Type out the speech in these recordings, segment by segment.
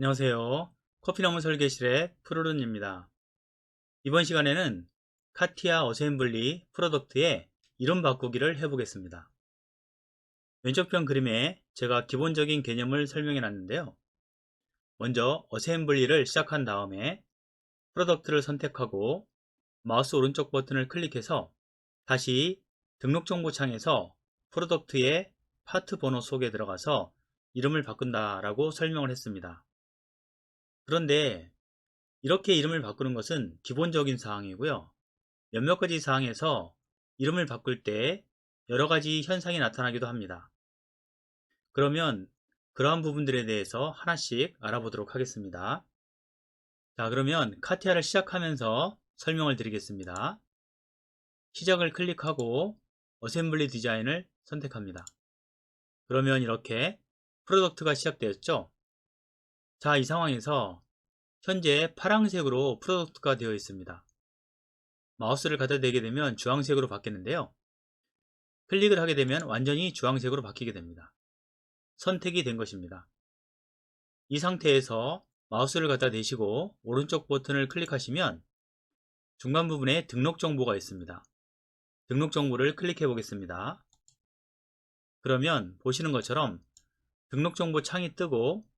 안녕하세요. 커피나무 설계실의 푸르른입니다. 이번 시간에는 카티아 어셈블리 프로덕트의 이름 바꾸기를 해보겠습니다. 왼쪽편 그림에 제가 기본적인 개념을 설명해 놨는데요. 먼저 어셈블리를 시작한 다음에 프로덕트를 선택하고 마우스 오른쪽 버튼을 클릭해서 다시 등록정보 창에서 프로덕트의 파트 번호 속에 들어가서 이름을 바꾼다라고 설명을 했습니다. 그런데 이렇게 이름을 바꾸는 것은 기본적인 사항이고요. 몇몇 가지 사항에서 이름을 바꿀 때 여러 가지 현상이 나타나기도 합니다. 그러면 그러한 부분들에 대해서 하나씩 알아보도록 하겠습니다. 자, 그러면 카티아를 시작하면서 설명을 드리겠습니다. 시작을 클릭하고 어셈블리 디자인을 선택합니다. 그러면 이렇게 프로덕트가 시작되었죠. 자, 이 상황에서 현재 파란색으로 프로덕트가 되어 있습니다. 마우스를 갖다 대게 되면 주황색으로 바뀌는데요. 클릭을 하게 되면 완전히 주황색으로 바뀌게 됩니다. 선택이 된 것입니다. 이 상태에서 마우스를 갖다 대시고 오른쪽 버튼을 클릭하시면 중간 부분에 등록 정보가 있습니다. 등록 정보를 클릭해 보겠습니다. 그러면 보시는 것처럼 등록 정보 창이 뜨고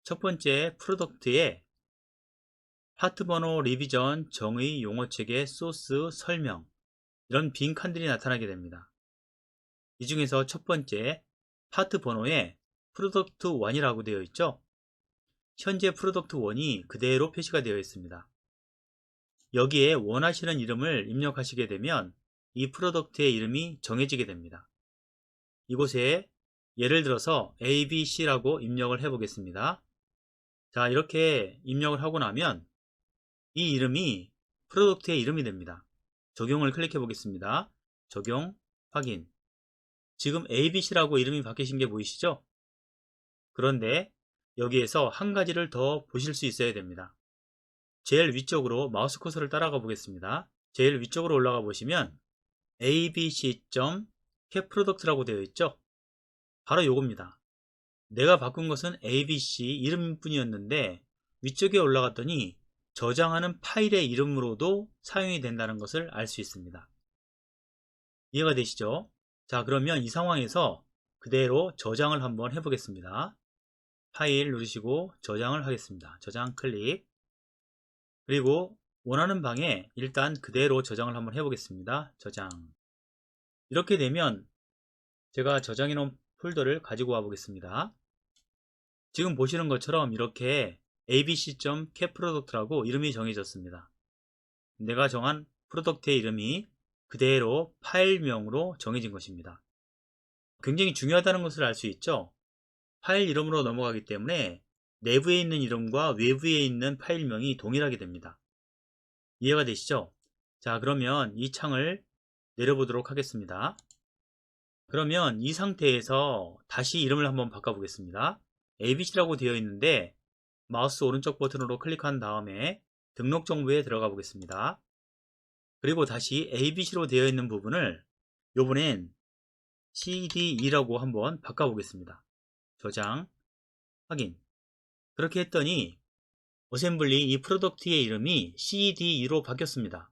첫 번째 프로덕트에 파트 번호, 리비전, 정의, 용어체계, 소스, 설명 이런 빈 칸들이 나타나게 됩니다. 이 중에서 첫 번째 파트 번호에 프로덕트 1이라고 되어 있죠. 현재 프로덕트 1이 그대로 표시가 되어 있습니다. 여기에 원하시는 이름을 입력하시게 되면 이 프로덕트의 이름이 정해지게 됩니다. 이곳에 예를 들어서 ABC라고 입력을 해 보겠습니다. 자, 이렇게 입력을 하고 나면 이 이름이 프로덕트의 이름이 됩니다. 적용을 클릭해 보겠습니다. 적용, 확인. 지금 ABC라고 이름이 바뀌신 게 보이시죠? 그런데 여기에서 한 가지를 더 보실 수 있어야 됩니다. 제일 위쪽으로 마우스 커서를 따라가 보겠습니다. 제일 위쪽으로 올라가 보시면 abc.capproduct라고 되어 있죠? 바로 요겁니다. 내가 바꾼 것은 abc 이름 뿐이었는데 위쪽에 올라갔더니 저장하는 파일의 이름으로도 사용이 된다는 것을 알 수 있습니다. 이해가 되시죠? 자, 그러면 이 상황에서 그대로 저장을 한번 해보겠습니다. 파일 누르시고 저장을 하겠습니다. 저장 클릭. 그리고 원하는 방에 일단 그대로 저장을 한번 해보겠습니다. 저장. 이렇게 되면 제가 저장해 놓은 폴더를 가지고 와 보겠습니다. 지금 보시는 것처럼 이렇게 abc.capproduct라고 이름이 정해졌습니다. 내가 정한 프로덕트의 이름이 그대로 파일명으로 정해진 것입니다. 굉장히 중요하다는 것을 알 수 있죠. 파일 이름으로 넘어가기 때문에 내부에 있는 이름과 외부에 있는 파일명이 동일하게 됩니다. 이해가 되시죠? 자, 그러면 이 창을 내려보도록 하겠습니다. 그러면 이 상태에서 다시 이름을 한번 바꿔보겠습니다. ABC라고 되어 있는데 마우스 오른쪽 버튼으로 클릭한 다음에 등록 정보에 들어가 보겠습니다. 그리고 다시 ABC로 되어 있는 부분을 요번엔 CDE라고 한번 바꿔보겠습니다. 저장, 확인. 그렇게 했더니 어셈블리 이 프로덕트의 이름이 CDE로 바뀌었습니다.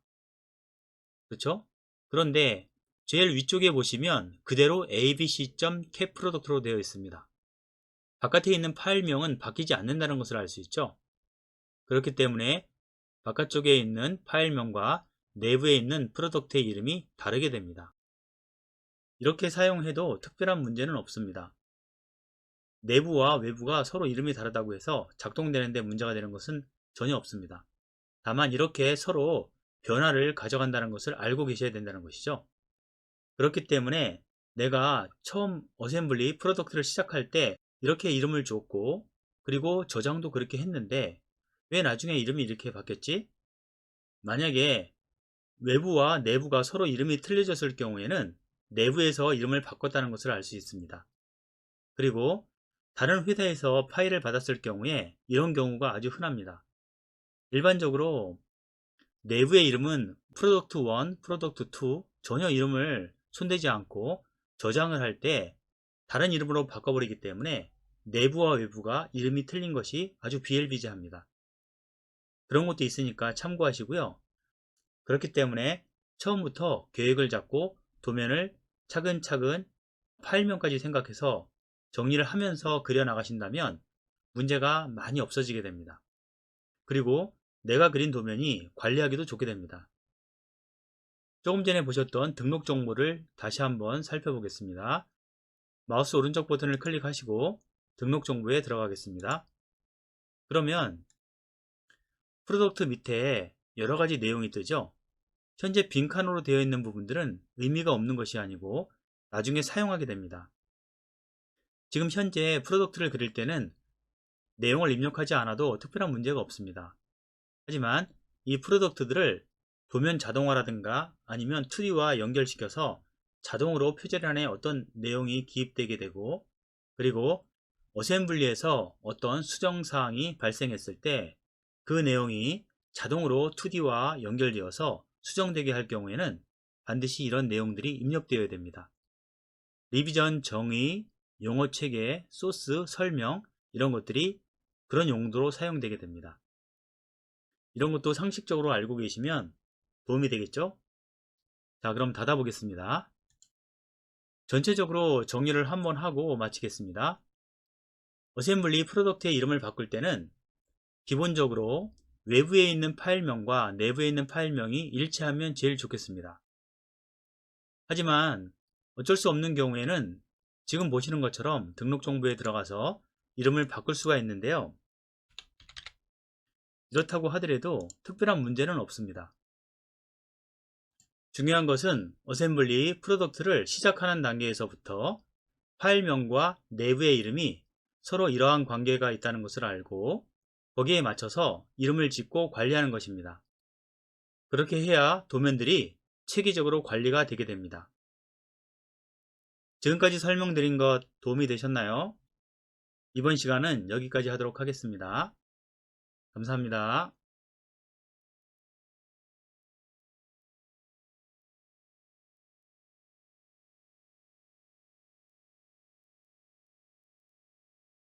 그렇죠? 그런데 제일 위쪽에 보시면 그대로 abc.capproduct로 되어 있습니다. 바깥에 있는 파일명은 바뀌지 않는다는 것을 알 수 있죠. 그렇기 때문에 바깥쪽에 있는 파일명과 내부에 있는 프로덕트의 이름이 다르게 됩니다. 이렇게 사용해도 특별한 문제는 없습니다. 내부와 외부가 서로 이름이 다르다고 해서 작동되는데 문제가 되는 것은 전혀 없습니다. 다만 이렇게 서로 변화를 가져간다는 것을 알고 계셔야 된다는 것이죠. 그렇기 때문에 내가 처음 어셈블리 프로덕트를 시작할 때 이렇게 이름을 줬고 그리고 저장도 그렇게 했는데 왜 나중에 이름이 이렇게 바뀌었지? 만약에 외부와 내부가 서로 이름이 틀려졌을 경우에는 내부에서 이름을 바꿨다는 것을 알 수 있습니다. 그리고 다른 회사에서 파일을 받았을 경우에 이런 경우가 아주 흔합니다. 일반적으로 내부의 이름은 프로덕트 1, 프로덕트 2 전혀 이름을 손대지 않고 저장을 할 때 다른 이름으로 바꿔버리기 때문에 내부와 외부가 이름이 틀린 것이 아주 비일비재합니다. 그런 것도 있으니까 참고하시고요. 그렇기 때문에 처음부터 계획을 잡고 도면을 차근차근 파일명까지 생각해서 정리를 하면서 그려나가신다면 문제가 많이 없어지게 됩니다. 그리고 내가 그린 도면이 관리하기도 좋게 됩니다. 조금 전에 보셨던 등록 정보를 다시 한번 살펴보겠습니다. 마우스 오른쪽 버튼을 클릭하시고 등록 정보에 들어가겠습니다. 그러면 프로덕트 밑에 여러가지 내용이 뜨죠. 현재 빈칸으로 되어 있는 부분들은 의미가 없는 것이 아니고 나중에 사용하게 됩니다. 지금 현재 프로덕트를 그릴 때는 내용을 입력하지 않아도 특별한 문제가 없습니다. 하지만 이 프로덕트들을 도면 자동화라든가 아니면 2D와 연결시켜서 자동으로 표제란에 어떤 내용이 기입되게 되고, 그리고 어셈블리에서 어떤 수정사항이 발생했을 때 그 내용이 자동으로 2D와 연결되어서 수정되게 할 경우에는 반드시 이런 내용들이 입력되어야 됩니다. 리비전 정의, 용어 체계, 소스, 설명, 이런 것들이 그런 용도로 사용되게 됩니다. 이런 것도 상식적으로 알고 계시면 도움이 되겠죠? 자, 그럼 닫아보겠습니다. 전체적으로 정리를 한번 하고 마치겠습니다. 어셈블리 프로덕트의 이름을 바꿀 때는 기본적으로 외부에 있는 파일명과 내부에 있는 파일명이 일치하면 제일 좋겠습니다. 하지만 어쩔 수 없는 경우에는 지금 보시는 것처럼 등록 정보에 들어가서 이름을 바꿀 수가 있는데요. 이렇다고 하더라도 특별한 문제는 없습니다. 중요한 것은 어셈블리 프로덕트를 시작하는 단계에서부터 파일명과 내부의 이름이 서로 이러한 관계가 있다는 것을 알고 거기에 맞춰서 이름을 짓고 관리하는 것입니다. 그렇게 해야 도면들이 체계적으로 관리가 되게 됩니다. 지금까지 설명드린 것 도움이 되셨나요? 이번 시간은 여기까지 하도록 하겠습니다. 감사합니다.